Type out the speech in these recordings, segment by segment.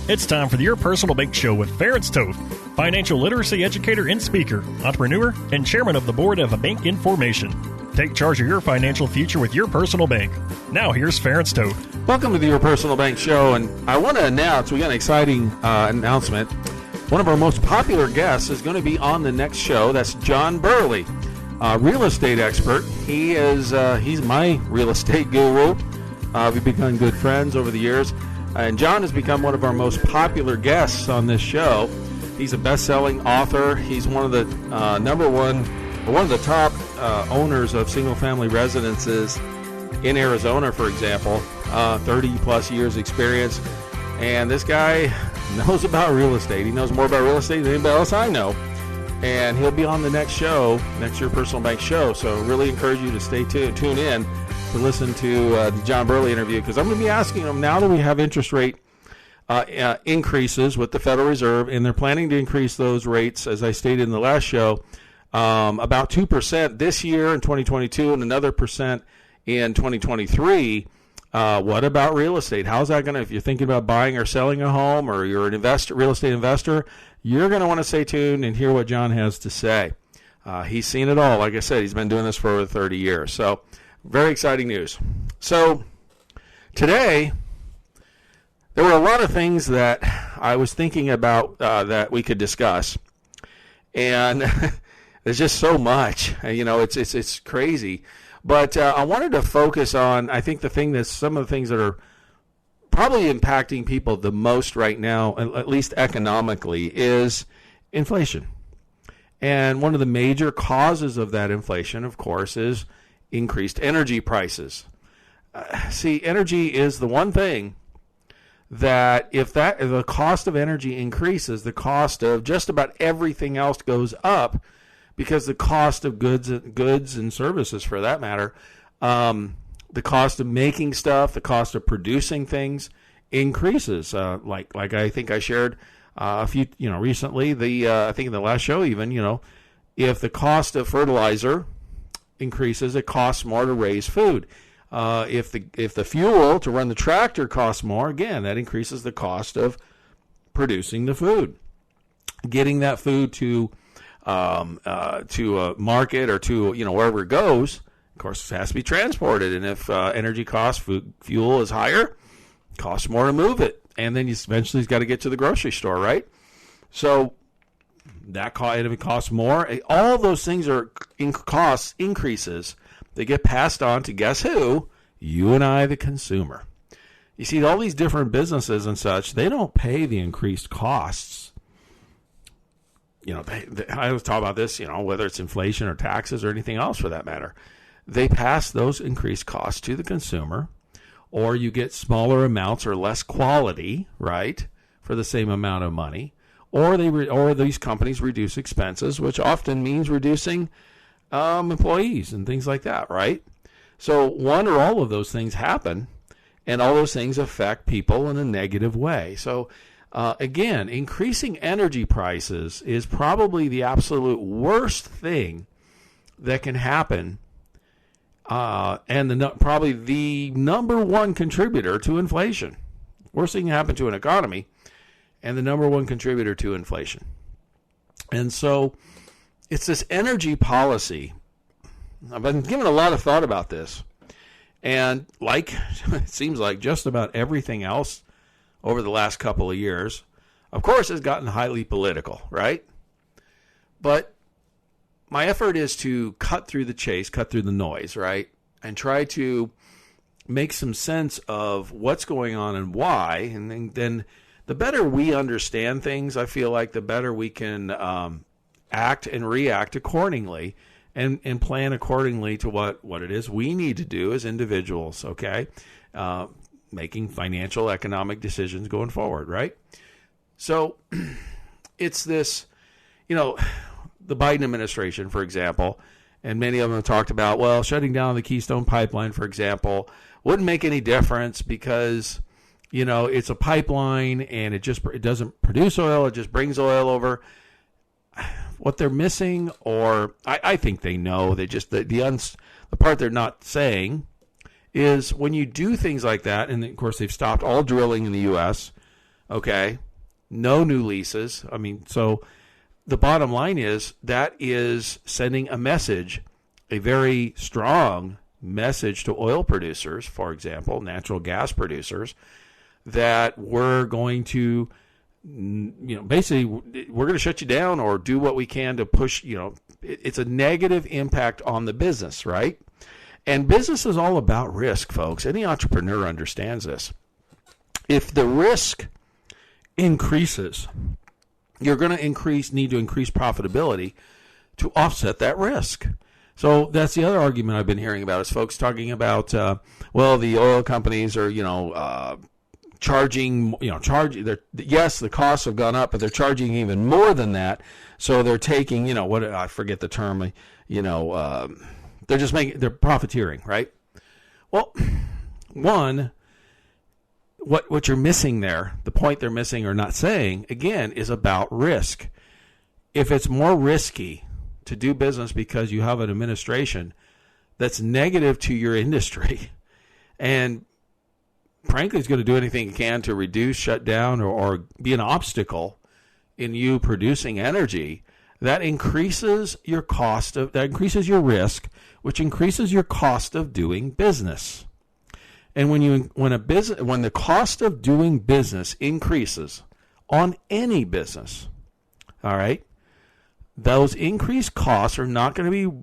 It's time for the Your Personal Bank Show with Ference Toth, financial literacy educator and speaker, entrepreneur, and chairman of the board of Bank Information. Take charge of your financial future with Your Personal Bank. Now here's Ference Toth. Welcome to the Your Personal Bank Show, and I want to announce, we got an exciting announcement. One of our most popular guests is going to be on the next show. That's John Burley, real estate expert. He's my real estate guru. We've become good friends over the years. And John has become one of our most popular guests on this show. He's a best-selling author. He's one of the one of the top owners of single-family residences in Arizona, for example. 30-plus years experience. And this guy knows about real estate. He knows more about real estate than anybody else I know. And he'll be on the next show, next Your Personal Bank Show. So really encourage you to stay tune in to listen to the John Burley interview, because I'm going to be asking him, now that we have interest rate increases with the Federal Reserve, and they're planning to increase those rates, as I stated in the last show, about 2% this year in 2022 and another percent in 2023. What about real estate? How's that going to, if you're thinking about buying or selling a home, or you're an real estate investor, you're going to want to stay tuned and hear what John has to say. He's seen it all. Like I said, he's been doing this for over 30 years. So very exciting news. So today, there were a lot of things that I was thinking about that we could discuss. And there's just so much. It's crazy. But I wanted to focus on, I think some of the things that are probably impacting people the most right now, at least economically, is inflation. And one of the major causes of that inflation, of course, is increased energy prices. See, energy is the one thing that if the cost of energy increases, the cost of just about everything else goes up, because the cost of goods and services, for that matter, the cost of making stuff, the cost of producing things increases. Like I think I shared a few, recently. I think in the last show even, if the cost of fertilizer increases, it costs more to raise food. If the fuel to run the tractor costs more, again, that increases the cost of producing the food. Getting that food to a market or to wherever it goes, of course, it has to be transported. And if energy costs, fuel is higher, it costs more to move it. And then eventually it's got to get to the grocery store, right? So if it costs more, all those things are cost increases. They get passed on to, guess who? You and I, the consumer. You see, all these different businesses and such, they don't pay the increased costs. I always talk about this, whether it's inflation or taxes or anything else for that matter. They pass those increased costs to the consumer, or you get smaller amounts or less quality, right, for the same amount of money. Or these companies reduce expenses, which often means reducing employees and things like that, right? So one or all of those things happen, and all those things affect people in a negative way. So again, increasing energy prices is probably the absolute worst thing that can happen, and probably the number one contributor to inflation. Worst thing can happen to an economy, and the number one contributor to inflation. And so it's this energy policy. I've been giving a lot of thought about this. And it seems like just about everything else over the last couple of years, of course, has gotten highly political, right? But my effort is to cut through the chase, cut through the noise, right? And try to make some sense of what's going on and why. And then the better we understand things, I feel like the better we can act and react accordingly and plan accordingly to what it is we need to do as individuals, okay? Making financial, economic decisions going forward, right? So it's this, the Biden administration, for example, and many of them have talked about, well, shutting down the Keystone Pipeline, for example, wouldn't make any difference because it's a pipeline and it doesn't produce oil. It just brings oil over. What they're missing, or I think they know, they just, the part they're not saying is when you do things like that, and of course they've stopped all drilling in the U.S., Okay? No new leases. I mean, so the bottom line is that is sending a message, a very strong message to oil producers, for example, natural gas producers, that we're going to, basically we're going to shut you down or do what we can to push, it's a negative impact on the business, right? And business is all about risk, folks. Any entrepreneur understands this. If the risk increases, you're going to need to increase profitability to offset that risk. So that's the other argument I've been hearing about is folks talking about, the oil companies are, charging, yes, the costs have gone up, but they're charging even more than that. So they're taking, I forget the term, they're profiteering, right? Well, one, what you're missing there, the point they're missing or not saying, again, is about risk. If it's more risky to do business because you have an administration that's negative to your industry and frankly is going to do anything it can to reduce, shut down, or be an obstacle in you producing energy, that increases your increases your risk, which increases your cost of doing business. And when the cost of doing business increases on any business, all right, those increased costs are not going to be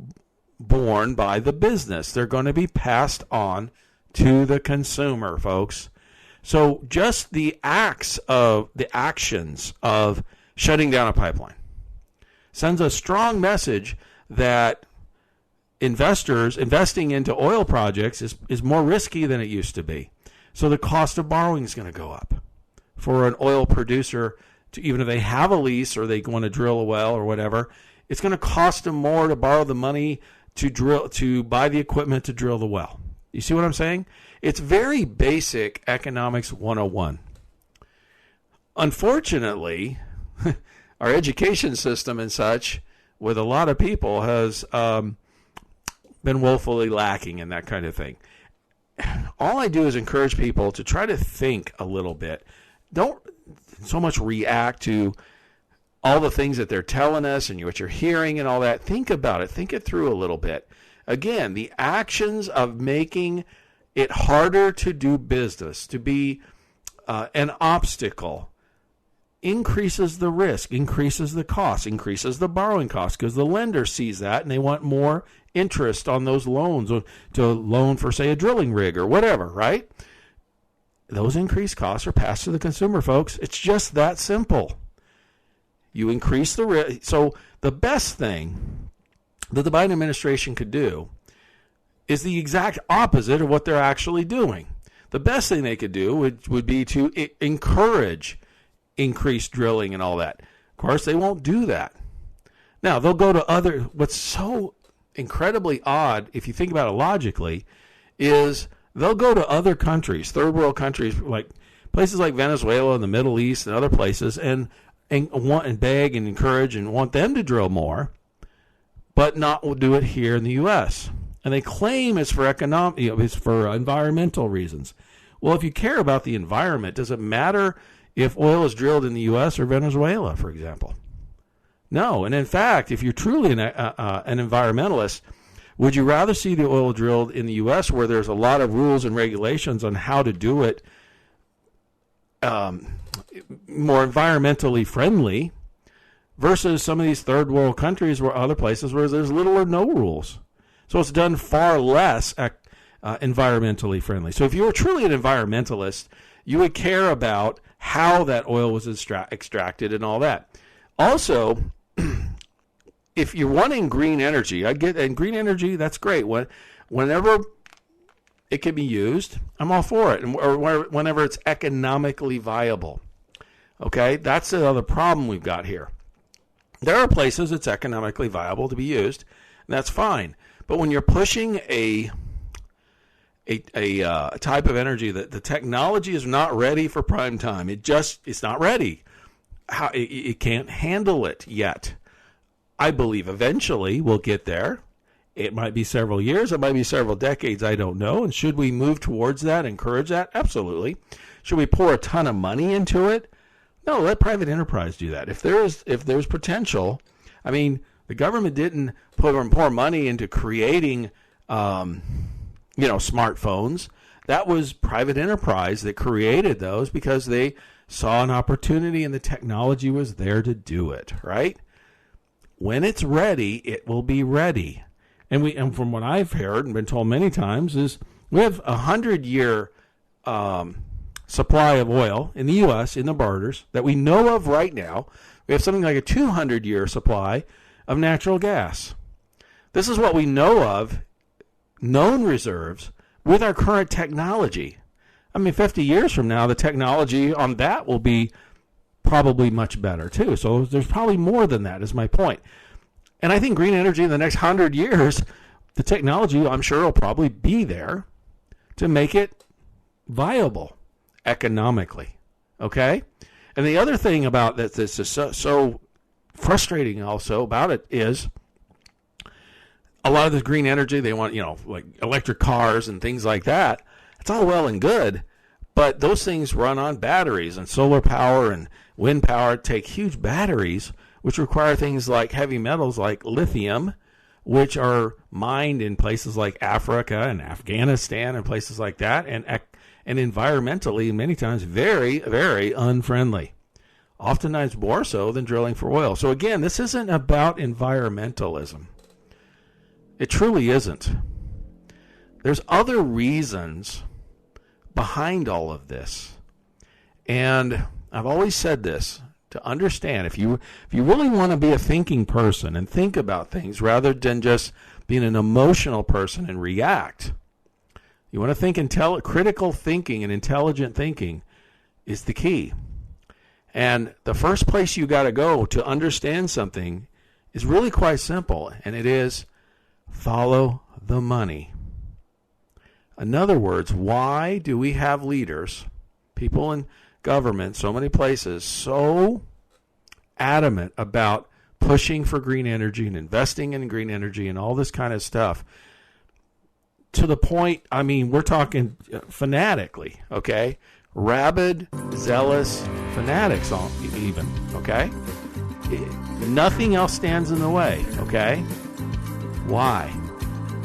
borne by the business. They're going to be passed on to the consumer, folks. So just the actions of shutting down a pipeline sends a strong message that investors investing into oil projects is more risky than it used to be. So the cost of borrowing is going to go up for an oil producer to, even if they have a lease or they want to drill a well or whatever, it's going to cost them more to borrow the money to buy the equipment to drill the well. You see what I'm saying? It's very basic economics 101. Unfortunately, our education system and such with a lot of people has been woefully lacking in that kind of thing. All I do is encourage people to try to think a little bit. Don't so much react to all the things that they're telling us and what you're hearing and all that. Think about it. Think it through a little bit. Again, the actions of making it harder to do business, to be an obstacle, increases the risk, increases the cost, increases the borrowing cost because the lender sees that and they want more interest on those loans to loan for, say, a drilling rig or whatever, right? Those increased costs are passed to the consumer, folks. It's just that simple. You increase the risk. So the best thing that the Biden administration could do is the exact opposite of what they're actually doing. The best thing they could do would be to encourage increased drilling and all that. Of course, they won't do that. Now, they'll go to what's so incredibly odd, if you think about it logically, is they'll go to other countries, third world countries, like places like Venezuela and the Middle East and other places, and want and beg and encourage and want them to drill more, but not will do it here in the U.S. And they claim it's for it's for environmental reasons. Well, if you care about the environment, does it matter if oil is drilled in the U.S. or Venezuela, for example? No. And in fact, if you're truly an environmentalist, would you rather see the oil drilled in the U.S. where there's a lot of rules and regulations on how to do it more environmentally friendly versus some of these third world countries or other places where there's little or no rules? So it's done far less environmentally friendly. So if you were truly an environmentalist, you would care about how that oil was extracted and all that. Also, if you're wanting green energy, and green energy, that's great. Whenever it can be used, I'm all for it, or whenever it's economically viable. Okay, that's the other problem we've got here. There are places it's economically viable to be used, and that's fine. But when you're pushing a type of energy that the technology is not ready for prime time, it's not ready. It can't handle it yet. I believe eventually we'll get there. It might be several years. It might be several decades. I don't know. And should we move towards that, encourage that? Absolutely. Should we pour a ton of money into it? No, let private enterprise do that. If there's potential, I mean, the government didn't put more money into creating, smartphones. That was private enterprise that created those because they saw an opportunity and the technology was there to do it, right? When it's ready, it will be ready. And from what I've heard and been told many times is we have a 100-year supply of oil in the U.S. in the borders that we know of right now. We have something like a 200-year supply of natural gas. This is what we know of, known reserves, with our current technology. I mean, 50 years from now, the technology on that will be probably much better, too. So there's probably more than that, is my point. And I think green energy in the next 100 years, the technology, I'm sure, will probably be there to make it viable economically. Okay? And the other thing about that this is so frustrating also about it is a lot of this green energy, they want, like electric cars and things like that. It's all well and good, but those things run on batteries, and solar power and wind power take huge batteries, which require things like heavy metals like lithium, which are mined in places like Africa and Afghanistan and places like that, and environmentally many times very, very unfriendly, oftentimes more so than drilling for oil. So again, this isn't about environmentalism. It truly isn't. There's other reasons behind all of this. And I've always said this, to understand, if you really want to be a thinking person and think about things rather than just being an emotional person and react, you want to think critical thinking and intelligent thinking is the key. And the first place you got to go to understand something is really quite simple, and it is follow the money. In other words, why do we have leaders, people in government, so many places, so adamant about pushing for green energy and investing in green energy and all this kind of stuff? To the point, I mean, we're talking fanatically, okay? Rabid, zealous fanatics even, okay? Nothing else stands in the way, okay? Why?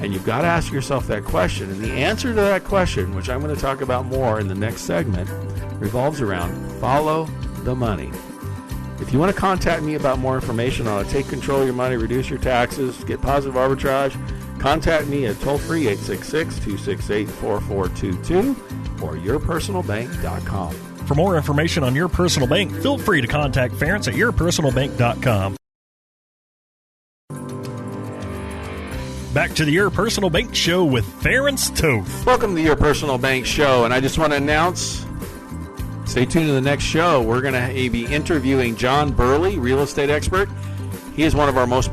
And you've got to ask yourself that question. And the answer to that question, which I'm going to talk about more in the next segment, revolves around follow the money. If you want to contact me about more information on how to take control of your money, reduce your taxes, get positive arbitrage, contact me at toll-free 866-268-4422 or yourpersonalbank.com. For more information on Your Personal Bank, feel free to contact Ference at yourpersonalbank.com. Back to the Your Personal Bank Show with Ference Toth. Welcome to Your Personal Bank Show, and I just want to announce, stay tuned to the next show. We're going to be interviewing John Burley, real estate expert. He is one of our most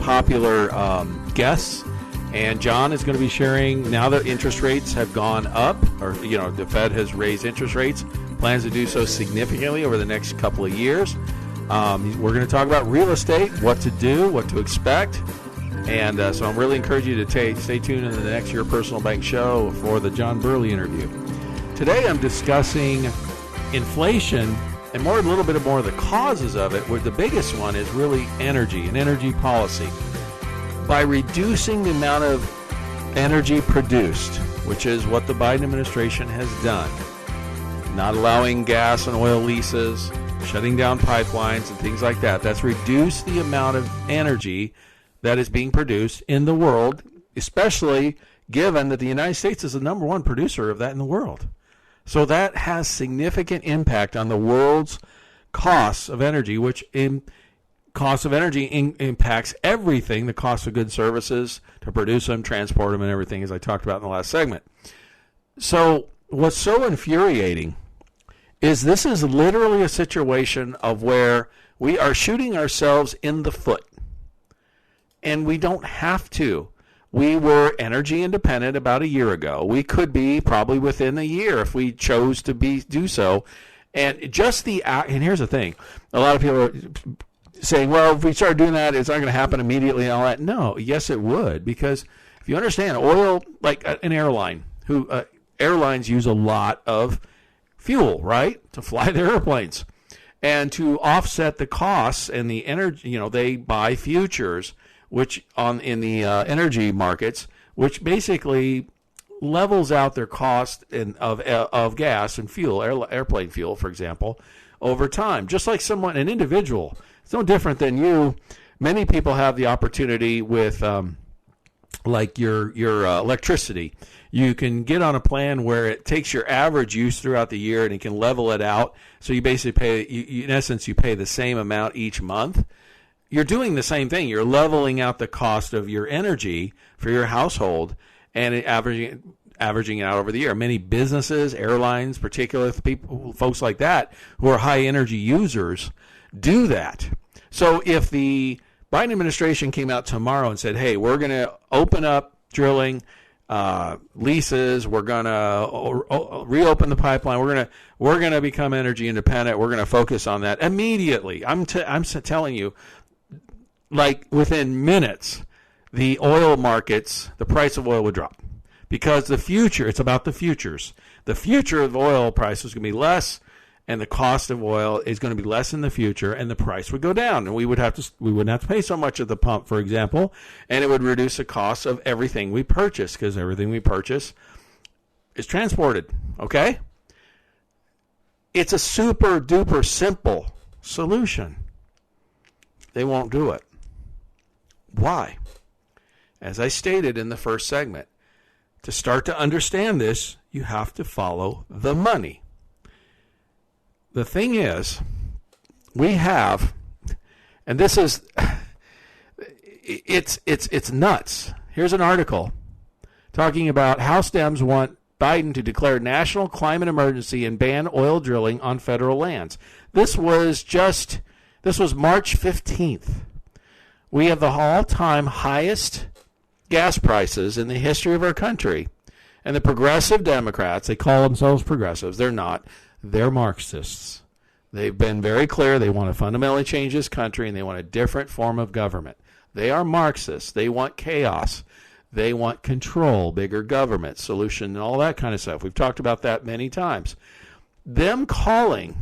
popular guests, and John is going to be sharing, now that interest rates have gone up, or the Fed has raised interest rates, plans to do so significantly over the next couple of years. We're going to talk about real estate, what to do, what to expect. And so I'm really encouraging you to stay tuned in the next Your Personal Bank Show for the John Burley interview. Today I'm discussing inflation and a little bit more of the causes of it, where the biggest one is really energy and energy policy. By reducing the amount of energy produced, which is what the Biden administration has done, not allowing gas and oil leases, shutting down pipelines and things like that, that's reduced the amount of energy that is being produced in the world, especially given that the United States is the number one producer of that in the world. So that has significant impact on the world's costs of energy, which cost of energy impacts everything, the cost of goods, services, to produce them, transport them, and everything, as I talked about in the last segment. So what's so infuriating is this is literally a situation of where we are shooting ourselves in the foot. And we don't have to. We were energy independent about a year ago. We could be probably within a year if we chose to do so. And just and here's the thing. A lot of people are saying, well, if we start doing that, it's not going to happen immediately and all that. No, yes, it would. Because if you understand, oil, like an airline, airlines use a lot of fuel, right, to fly their airplanes. And to offset the costs and the energy, they buy futures, which in the energy markets, which basically levels out their cost of gas and fuel, airplane fuel, for example, over time. Just like an individual, it's no different than you. Many people have the opportunity with like your electricity. You can get on a plan where it takes your average use throughout the year and it can level it out. So you basically pay, in essence, you pay the same amount each month. You're doing the same thing. You're leveling out the cost of your energy for your household and averaging it out over the year. Many businesses, airlines, particularly folks like that who are high energy users, do that. So if the Biden administration came out tomorrow and said, hey, we're going to open up drilling leases, we're going to reopen the pipeline, we're going to become energy independent, we're going to focus on that immediately. I'm telling you, like within minutes, the oil markets, the price of oil would drop. Because the future, it's about the futures. The future of oil price is going to be less, and the cost of oil is going to be less in the future, and the price would go down. And we wouldn't have to pay so much at the pump, for example, and it would reduce the cost of everything we purchase, because everything we purchase is transported. Okay? It's a super duper simple solution. They won't do it. Why? As I stated in the first segment, to start to understand this, you have to follow the money. The thing is, we have, and this is, it's nuts. Here's an article talking about House Dems want Biden to declare national climate emergency and ban oil drilling on federal lands. This was March 15th. We have the all-time highest gas prices in the history of our country. And the progressive Democrats, they call themselves progressives. They're not. They're Marxists. They've been very clear. They want to fundamentally change this country, and they want a different form of government. They are Marxists. They want chaos. They want control, bigger government, solution, and all that kind of stuff. We've talked about that many times. Them calling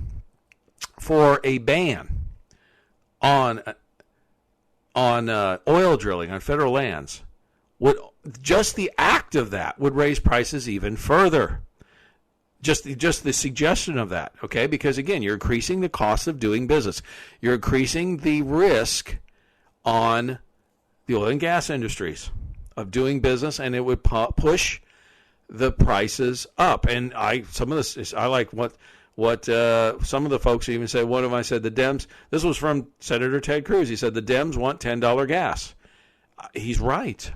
for a ban on oil drilling on federal lands would, just the act of that would raise prices even further. Just the suggestion of that, okay? Because, again, you're increasing the cost of doing business. You're increasing the risk on the oil and gas industries of doing business, and it would push the prices up. And I like what some of the folks even said. One of them, I said, the Dems, this was from Senator Ted Cruz. He said, the Dems want $10 gas. He's right.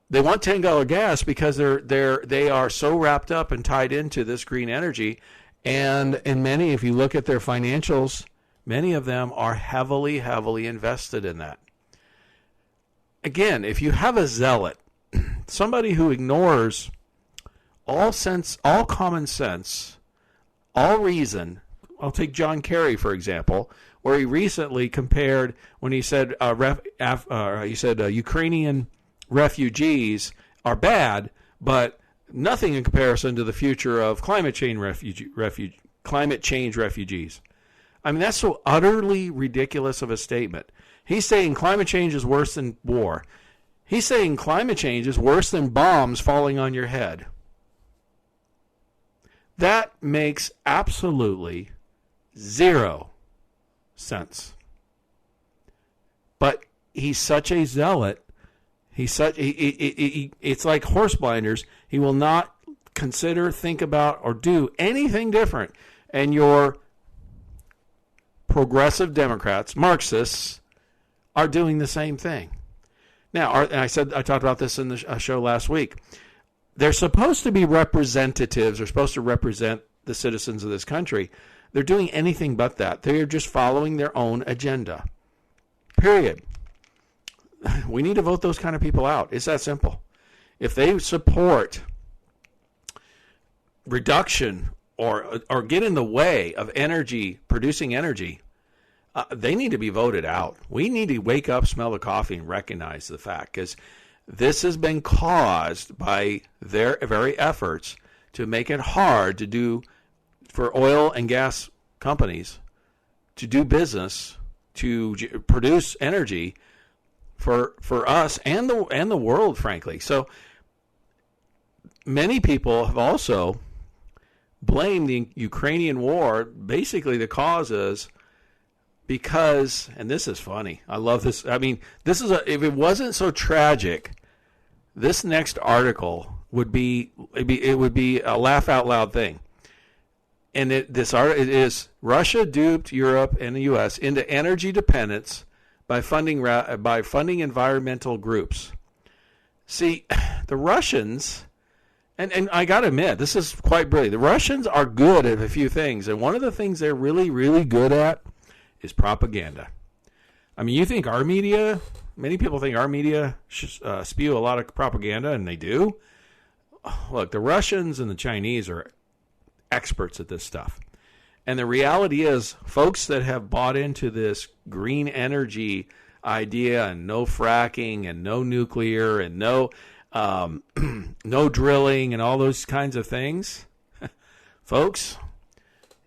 They want $10 gas because they are so wrapped up and tied into this green energy. And many, if you look at their financials, many of them are heavily, heavily invested in that. Again, if you have a zealot, somebody who ignores all common sense, all reason. I'll take John Kerry, for example, where he recently compared when he said Ukrainian refugees are bad, but nothing in comparison to the future of climate change refugees. I mean, that's so utterly ridiculous of a statement. He's saying climate change is worse than war. He's saying climate change is worse than bombs falling on your head. That makes absolutely zero sense. But he's such a zealot. It's like horse blinders. He will not consider, think about, or do anything different. And your progressive Democrats, Marxists, are doing the same thing. Now, I talked about this in the show last week. They're supposed to be representatives. They're supposed to represent the citizens of this country. They're doing anything but that. They're just following their own agenda. Period. We need to vote those kind of people out. It's that simple. If they support reduction or get in the way of producing energy, they need to be voted out. We need to wake up, smell the coffee, and recognize the fact, because this has been caused by their very efforts to make it hard to do for oil and gas companies to do business, to produce energy for us and the world, frankly. So many people have also blamed the Ukrainian war. Basically, the cause is because, and this is funny, I love this. I mean, if it wasn't so tragic, this next article would be a laugh out loud thing. And it is Russia duped Europe and the U.S. into energy dependence by funding environmental groups. See, the Russians, and I got to admit, this is quite brilliant. The Russians are good at a few things, and one of the things they're really, really good at is propaganda. I mean, you think our media, many people think our media spew a lot of propaganda, and they do. Look, the Russians and the Chinese are experts at this stuff. And the reality is, folks that have bought into this green energy idea and no fracking and no nuclear and no drilling and all those kinds of things, folks,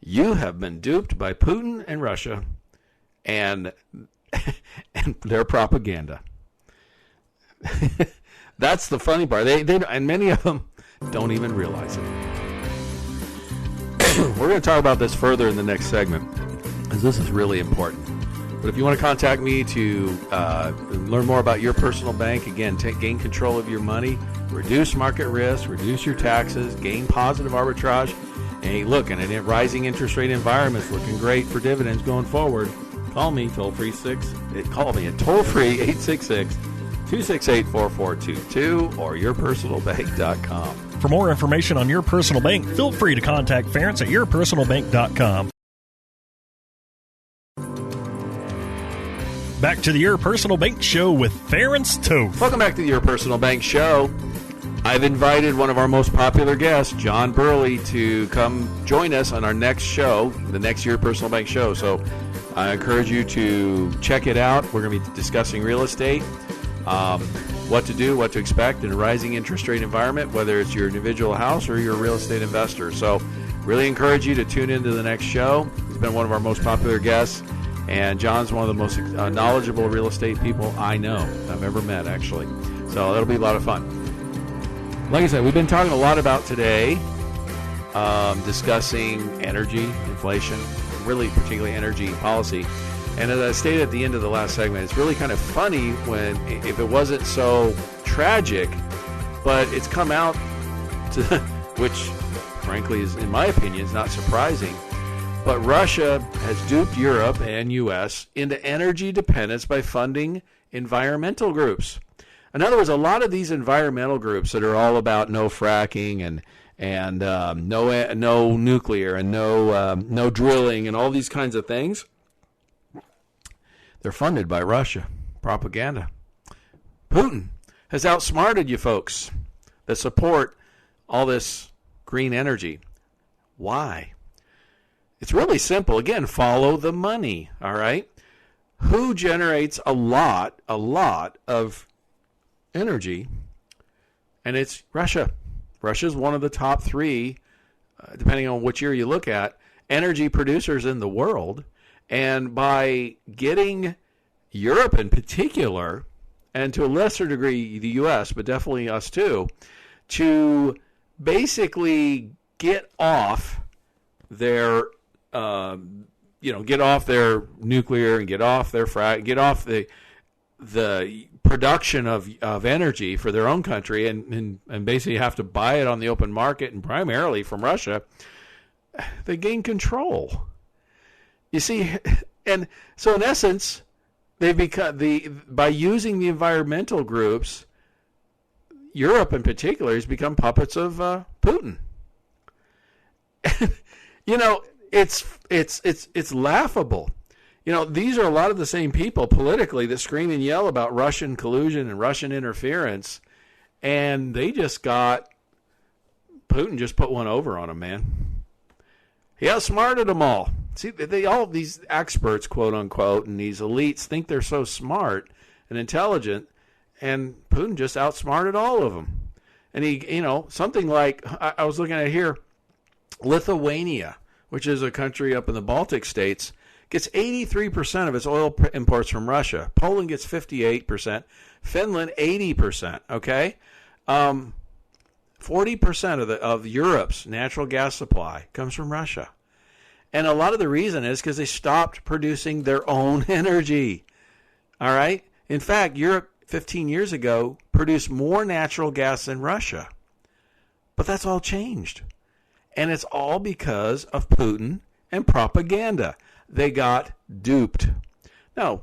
you have been duped by Putin and Russia and their propaganda. That's the funny part. They and many of them don't even realize it. We're going to talk about this further in the next segment, because this is really important. But if you want to contact me to learn more about your personal bank, again, gain control of your money, reduce market risk, reduce your taxes, gain positive arbitrage, and look, in a rising interest rate environment, it's looking great for dividends going forward. Call me, toll-free at toll-free 866-268-4422 or yourpersonalbank.com. For more information on Your Personal Bank, feel free to contact Ference at yourpersonalbank.com. Back to the Your Personal Bank Show with Ference Toth. Welcome back to the Your Personal Bank Show. I've invited one of our most popular guests, John Burley, to come join us on our next show, the next Your Personal Bank Show. So I encourage you to check it out. We're going to be discussing real estate, what to do, what to expect in a rising interest rate environment, whether it's your individual house or your real estate investor. So really encourage you to tune into the next show. He's been one of our most popular guests, and John's one of the most knowledgeable real estate people I know, I've ever met, actually. So that'll be a lot of fun. Like I said, we've been talking a lot about today, discussing energy, inflation, really particularly energy policy. And as I stated at the end of the last segment, it's really kind of funny if it wasn't so tragic, but it's come out to, which frankly is, in my opinion, is not surprising. But Russia has duped Europe and U.S. into energy dependence by funding environmental groups. In other words, a lot of these environmental groups that are all about no fracking and no nuclear and no drilling and all these kinds of things, they're funded by Russia. Propaganda. Putin has outsmarted you folks that support all this green energy. Why? It's really simple. Again, follow the money, all right? Who generates a lot of energy? And it's Russia. Russia's one of the top three, depending on which year you look at, energy producers in the world. And by getting Europe in particular, and to a lesser degree the U.S., but definitely us too, to basically get off their, get off their nuclear and get off their get off the production of energy for their own country, and basically have to buy it on the open market and primarily from Russia, they gain control. You see, and so in essence, they've become by using the environmental groups, Europe in particular has become puppets of Putin. It's laughable. These are a lot of the same people politically that scream and yell about Russian collusion and Russian interference, and they just got Putin just put one over on them, man. He outsmarted them all. See, all these experts, quote unquote, and these elites think they're so smart and intelligent, and Putin just outsmarted all of them. And he, something like I was looking at here, Lithuania, which is a country up in the Baltic states, gets 83% of its oil imports from Russia. Poland gets 58%. Finland, 80%. Okay? 40% of Europe's natural gas supply comes from Russia. And a lot of the reason is because they stopped producing their own energy. All right? In fact, Europe 15 years ago produced more natural gas than Russia. But that's all changed. And it's all because of Putin and propaganda. They got duped. Now,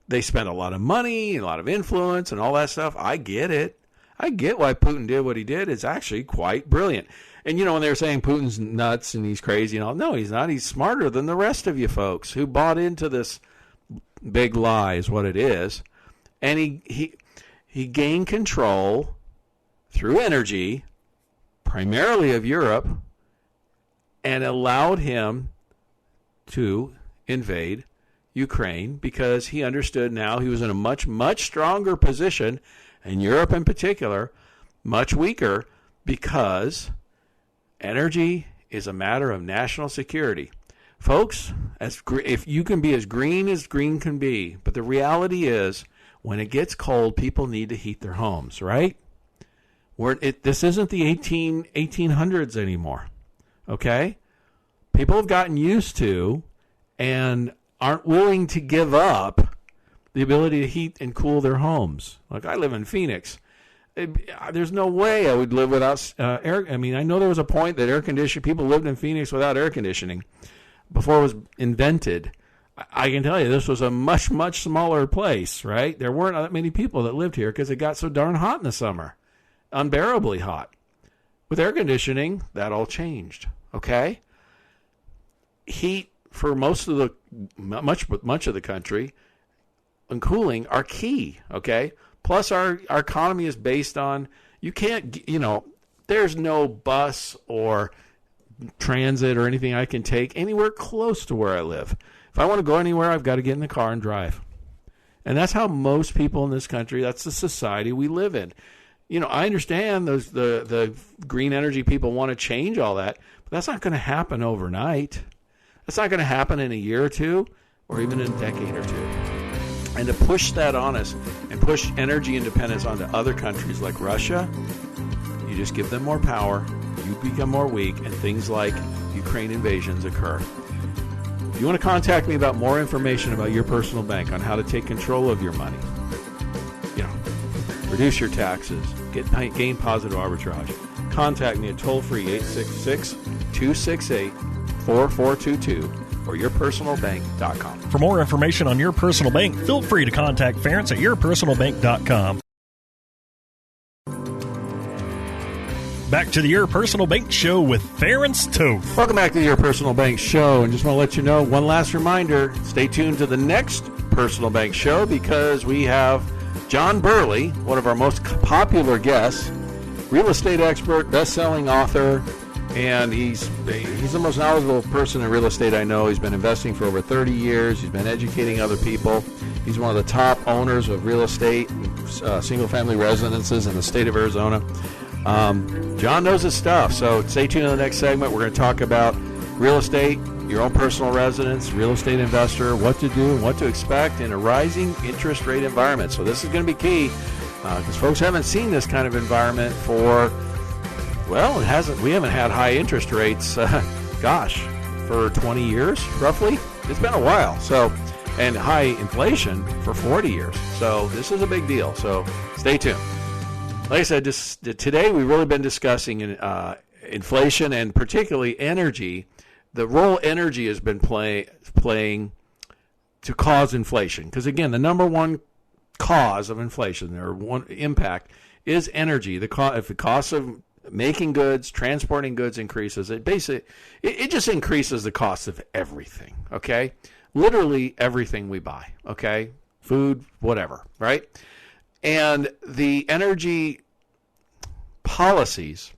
they spent a lot of money, a lot of influence, and all that stuff. I get it. I get why Putin did what he did. It's actually quite brilliant. And, you know, when they were saying Putin's nuts and he's crazy and all, no, he's not. He's smarter than the rest of you folks who bought into this big lie is what it is. And he gained control through energy, primarily of Europe, and allowed him to invade Ukraine because he understood now he was in a much, much stronger position, and Europe in particular, much weaker, because energy is a matter of national security. Folks, if you can be as green can be, but the reality is when it gets cold, people need to heat their homes, right? This isn't the 1800s anymore, okay? People have gotten used to and aren't willing to give up the ability to heat and cool their homes. Like, I live in Phoenix. There's no way I would live without air. I mean, I know there was a point that people lived in Phoenix without air conditioning before it was invented. I can tell you this was a much, much smaller place, right? There weren't that many people that lived here because it got so darn hot in the summer. Unbearably hot. With air conditioning, that all changed, okay? Heat for much of the country and cooling are key, okay? Plus our economy is based on, you can't, there's no bus or transit or anything I can take anywhere close to where I live. If I want to go anywhere, I've got to get in the car and drive. And that's how most people in this country, that's the society we live in. I understand the green energy people want to change all that, but that's not going to happen overnight. That's not going to happen in a year or two or even in a decade or two. And to push that on us and push energy independence onto other countries like Russia, you just give them more power, you become more weak, and things like Ukraine invasions occur. If you want to contact me about more information about your personal bank on how to take control of your money, reduce your taxes, gain positive arbitrage, contact me at toll-free 866-268-4422 or yourpersonalbank.com. For more information on Your Personal Bank, feel free to contact Ference at yourpersonalbank.com. Back to the Your Personal Bank Show with Ference Toth. Welcome back to the Your Personal Bank Show. And just want to let you know, one last reminder, stay tuned to the next Personal Bank Show because we have John Burley, one of our most popular guests, real estate expert, best-selling author, and he's the most knowledgeable person in real estate I know. He's been investing for over 30 years. He's been educating other people. He's one of the top owners of real estate, single-family residences in the state of Arizona. John knows his stuff, so stay tuned in the next segment. We're going to talk about real estate, your own personal residence, real estate investor, what to do and what to expect in a rising interest rate environment. So this is going to be key because folks haven't seen this kind of environment for, well, we haven't had high interest rates, for 20 years, roughly. It's been a while. So, and high inflation for 40 years. So this is a big deal. So stay tuned. Like I said, today we've really been discussing inflation and particularly energy, the role energy has been playing to cause inflation. Because again, the number one cause of inflation or one impact is energy. If the cost of making goods, transporting goods increases, it just increases the cost of everything. Okay, literally everything we buy. Okay, food, whatever, right? And the energy policies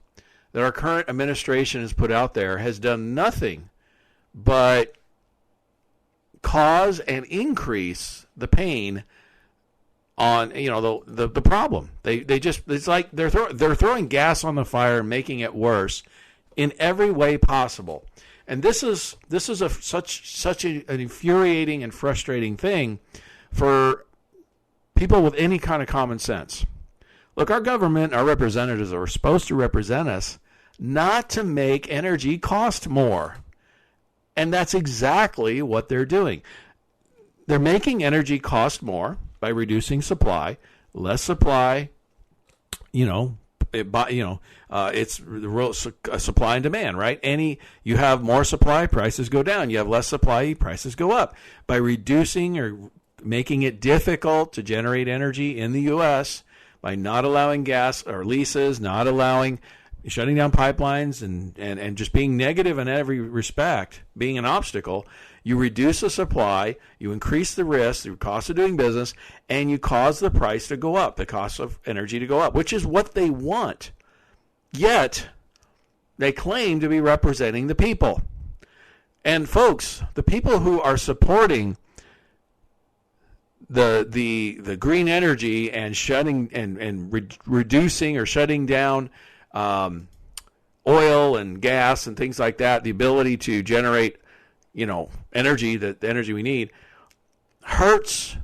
that our current administration has put out there has done nothing but cause and increase the pain on the problem. It's like they're throwing gas on the fire and making it worse in every way possible. And this is such an infuriating and frustrating thing for people with any kind of common sense. Look, our government, our representatives are supposed to represent us not to make energy cost more. And that's exactly what they're doing. They're making energy cost more by reducing supply. Less supply, it's supply and demand, right? You have more supply, prices go down. You have less supply, prices go up. By reducing or making it difficult to generate energy in the U.S., by not allowing gas or leases, shutting down pipelines and just being negative in every respect, being an obstacle, you reduce the supply, you increase the risk, the cost of doing business, and you cause the price to go up, the cost of energy to go up, which is what they want. Yet, they claim to be representing the people. And folks, the people who are supporting the green energy and reducing or shutting down oil and gas and things like that, the ability to generate, energy, the energy we need, hurts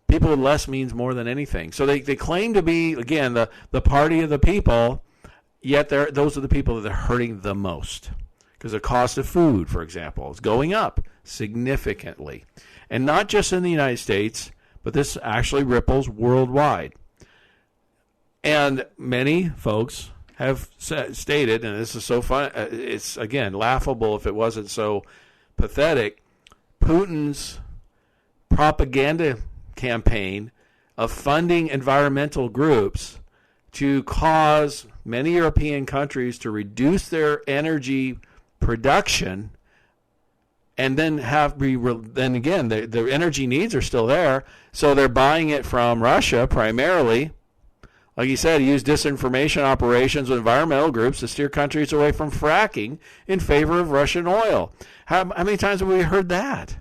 people with less means more than anything. So they claim to be, again, the party of the people, yet those are the people that are hurting the most. Because the cost of food, for example, is going up significantly. And not just in the United States, but this actually ripples worldwide. And many folks have stated, and this is so fun, it's, again, laughable if it wasn't so pathetic, Putin's propaganda campaign of funding environmental groups to cause many European countries to reduce their energy production, and then the energy needs are still there, so they're buying it from Russia primarily. Like you said, use disinformation operations with environmental groups to steer countries away from fracking in favor of Russian oil. How many times have we heard that?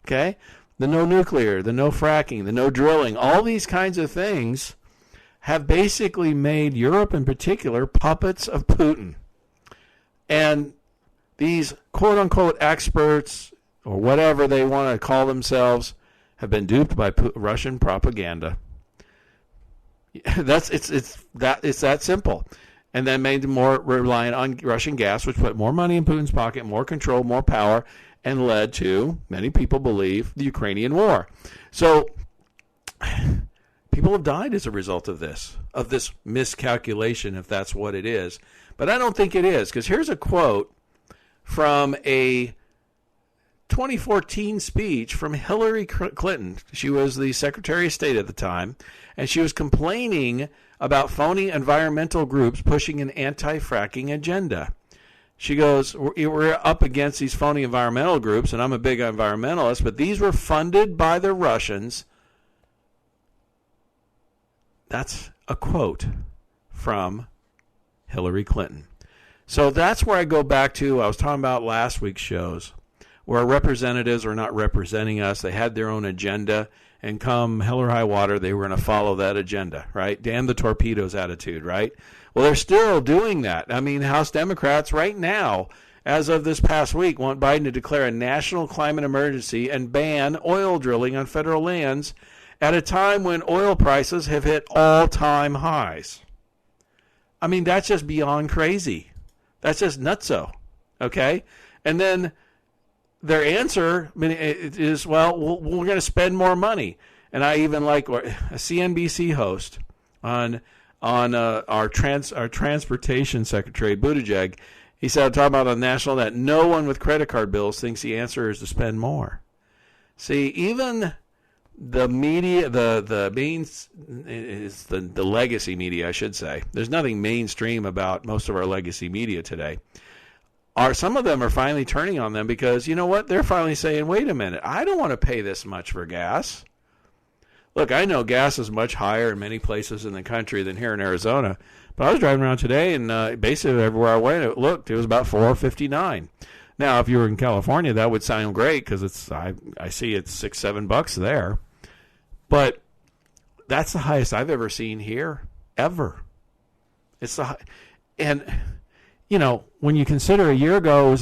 Okay, the no nuclear, the no fracking, the no drilling, all these kinds of things have basically made Europe in particular puppets of Putin. And these quote-unquote experts, or whatever they want to call themselves, have been duped by Russian propaganda. It's that simple. And then made them more reliant on Russian gas, which put more money in Putin's pocket, more control, more power, and led to, many people believe, the Ukrainian war. So people have died as a result of this miscalculation, if that's what it is. But I don't think it is, because here's a quote from a 2014 speech from Hillary Clinton. She was the Secretary of State at the time, and she was complaining about phony environmental groups pushing an anti-fracking agenda. She goes, we're up against these phony environmental groups, and I'm a big environmentalist, but these were funded by the Russians. That's a quote from Hillary Clinton. So that's where I go back to, I was talking about last week's shows, where our representatives were not representing us. They had their own agenda, and come hell or high water, they were going to follow that agenda, right? Damn the torpedoes attitude, right? Well, they're still doing that. I mean, House Democrats right now, as of this past week, want Biden to declare a national climate emergency and ban oil drilling on federal lands at a time when oil prices have hit all-time highs. I mean, that's just beyond crazy. That's just nutso, okay? And then their answer is, well, we're going to spend more money. And I even like a CNBC host on our transportation secretary, Buttigieg. He said, talking about on national, that no one with credit card bills thinks the answer is to spend more. See, even the media, the legacy media, I should say. There's nothing mainstream about most of our legacy media today. Some of them are finally turning on them because, you know what? They're finally saying, wait a minute, I don't want to pay this much for gas. Look, I know gas is much higher in many places in the country than here in Arizona, but I was driving around today, and basically everywhere I went, it was about $4.59. Now, if you were in California, that would sound great because I see it's $6-7 there. But that's the highest I've ever seen here, ever. And when you consider a year ago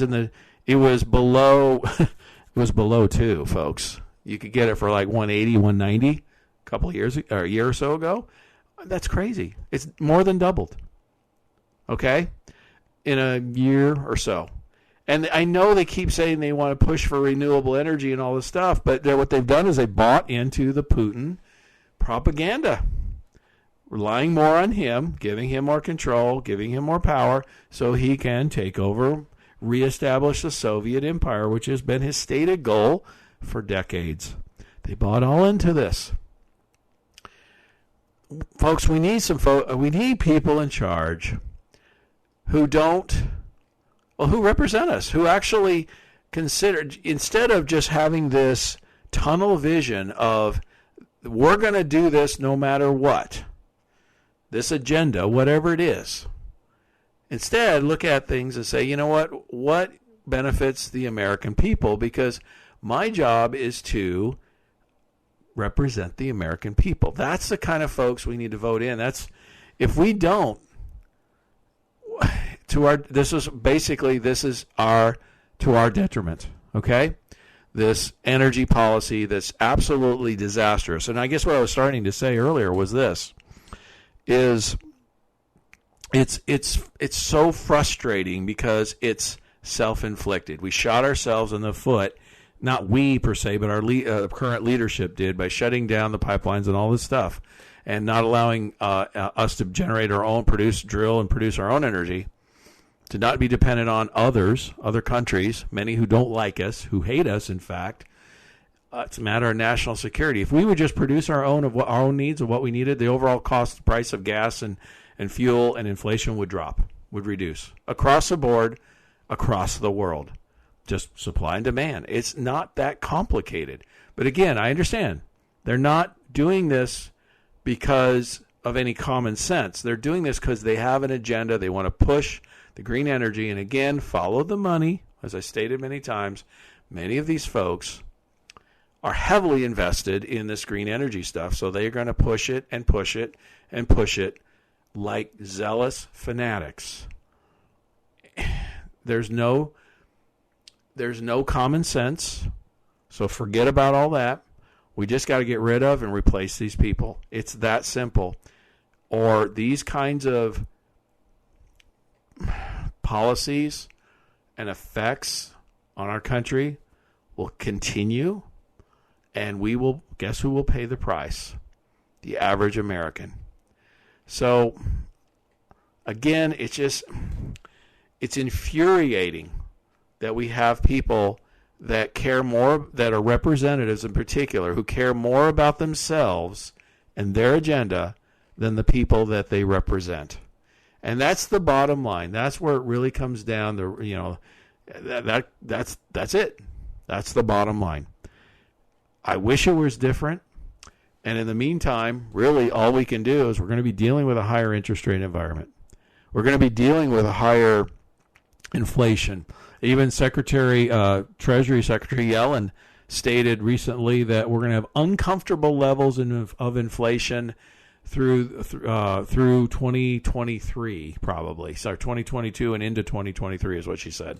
it was below it was below 2, folks. You could get it for like 180, 190 a couple of years or a year or so ago. That's crazy. It's more than doubled. Okay? In a year or so. And I know they keep saying they want to push for renewable energy and all this stuff, but what they've done is they bought into the Putin propaganda, relying more on him, giving him more control, giving him more power, so he can take over, reestablish the Soviet Empire, which has been his stated goal for decades. They bought all into this. Folks, we need people in charge who represent us, who actually consider, instead of just having this tunnel vision of we're going to do this no matter what, this agenda, whatever it is. Instead, look at things and say, you know what benefits the American people? Because my job is to represent the American people. That's the kind of folks we need to vote in. If we don't, this is to our detriment. Okay, this energy policy that's absolutely disastrous. And I guess what I was starting to say earlier was this: it's so frustrating because it's self-inflicted. We shot ourselves in the foot. Not we per se, but our current leadership did by shutting down the pipelines and all this stuff, and not allowing us to generate our own, drill and produce our own energy, to not be dependent on other countries, many who don't like us, who hate us, in fact. It's a matter of national security. If we would just produce our own needs of what we needed, the overall price of gas and fuel and inflation would reduce across the board, across the world. Just supply and demand. It's not that complicated. But again, I understand. They're not doing this because of any common sense. They're doing this because they have an agenda. They want to push the green energy. And again, follow the money. As I stated many times, many of these folks are heavily invested in this green energy stuff. So they're going to push it and push it and push it like zealous fanatics. There's no common sense, so forget about all that. We just got to get rid of and replace these people. It's that simple. Or these kinds of policies and effects on our country will continue, and guess who will pay the price? The average American. So, again, it's infuriating that we have people that care more, that are representatives in particular, who care more about themselves and their agenda than the people that they represent. And that's the bottom line. That's where it really comes down to, that's it. That's the bottom line. I wish it was different. And in the meantime, really all we can do is we're going to be dealing with a higher interest rate environment. We're going to be dealing with a higher inflation. Even Treasury Secretary Yellen stated recently that we're going to have uncomfortable levels of inflation through 2023, probably. Sorry, 2022 and into 2023 is what she said.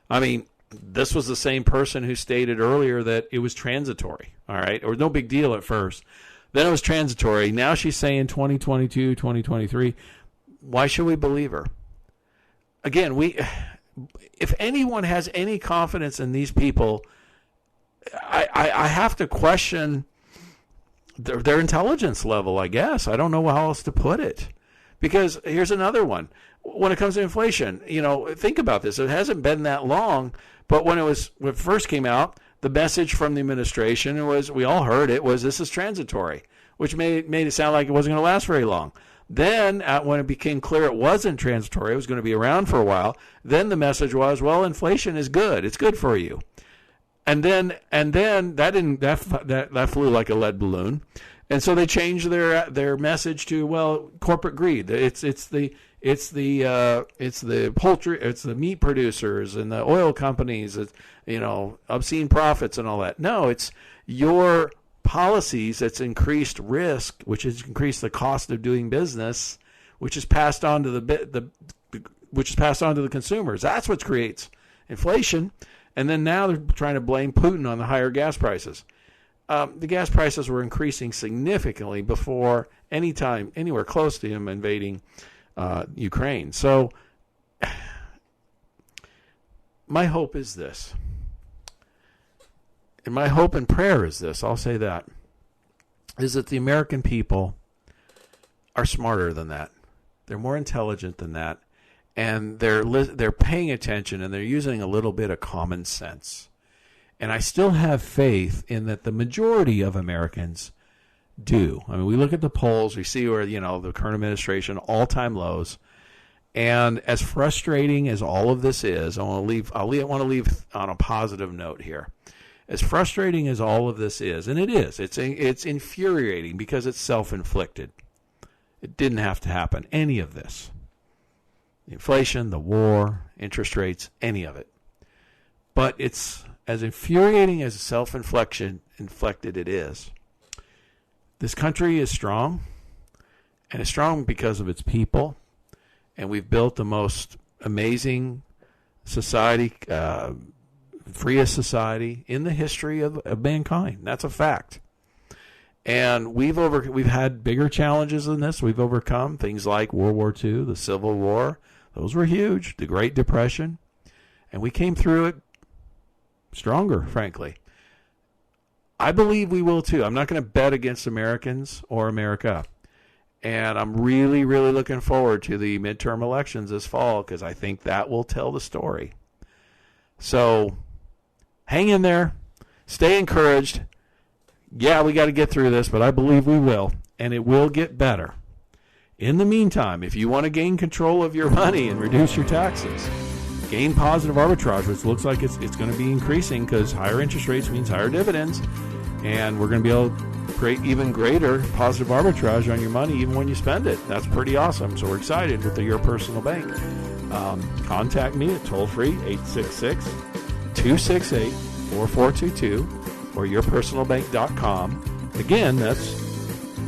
I mean, this was the same person who stated earlier that it was transitory, all right? It was no big deal at first. Then it was transitory. Now she's saying 2022, 2023. Why should we believe her? Again, if anyone has any confidence in these people, I have to question their intelligence level, I guess. I don't know how else to put it. Because here's another one. When it comes to inflation, think about this. It hasn't been that long, but when it first came out, the message from the administration was, we all heard it, was this is transitory, which made it sound like it wasn't going to last very long. Then, when it became clear it wasn't transitory, it was going to be around for a while, then the message was, well, inflation is good. It's good for you. And then that flew like a lead balloon. And so they changed their message to, well, corporate greed. It's the poultry, it's the meat producers and the oil companies, obscene profits and all that. No, it's your policies that's increased risk, which has increased the cost of doing business, which is passed on to which is passed on to the consumers. That's what creates inflation. And then now they're trying to blame Putin on the higher gas prices. The gas prices were increasing significantly before anywhere close to him invading Ukraine. So my hope is this. And my hope and prayer is this, I'll say that, is that the American people are smarter than that. They're more intelligent than that. And they're paying attention, and they're using a little bit of common sense. And I still have faith in that the majority of Americans do. I mean, we look at the polls, we see where, the current administration, all-time lows. And as frustrating as all of this is, I want to leave on a positive note here. As frustrating as all of this is, and it is, it's infuriating because it's self-inflicted. It didn't have to happen, any of this. Inflation, the war, interest rates, any of it. But it's as infuriating as self-inflicted it is. This country is strong, and it's strong because of its people. And we've built the most amazing society, freest society in the history of mankind. That's a fact. And we've had bigger challenges than this. We've overcome things like World War II, the Civil War. Those were huge. The Great Depression. And we came through it stronger, frankly. I believe we will too. I'm not going to bet against Americans or America. And I'm really, really looking forward to the midterm elections this fall because I think that will tell the story. So hang in there. Stay encouraged. Yeah, we got to get through this, but I believe we will. And it will get better. In the meantime, if you want to gain control of your money and reduce your taxes, gain positive arbitrage, which looks like it's going to be increasing because higher interest rates means higher dividends. And we're going to be able to create even greater positive arbitrage on your money even when you spend it. That's pretty awesome. So we're excited with Your Personal Bank. Contact me at toll-free 866-268-4422 or yourpersonalbank.com. Again, that's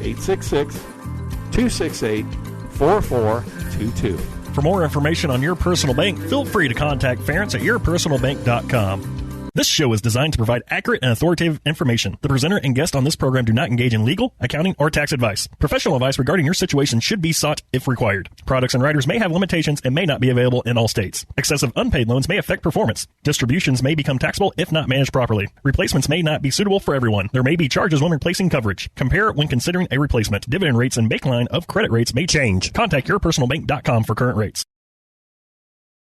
866-268-4422. For more information on Your Personal Bank, feel free to contact Ference at yourpersonalbank.com. This show is designed to provide accurate and authoritative information. The presenter and guest on this program do not engage in legal, accounting, or tax advice. Professional advice regarding your situation should be sought if required. Products and riders may have limitations and may not be available in all states. Excessive unpaid loans may affect performance. Distributions may become taxable if not managed properly. Replacements may not be suitable for everyone. There may be charges when replacing coverage. Compare when considering a replacement. Dividend rates and baseline of credit rates may change. Contact yourpersonalbank.com for current rates.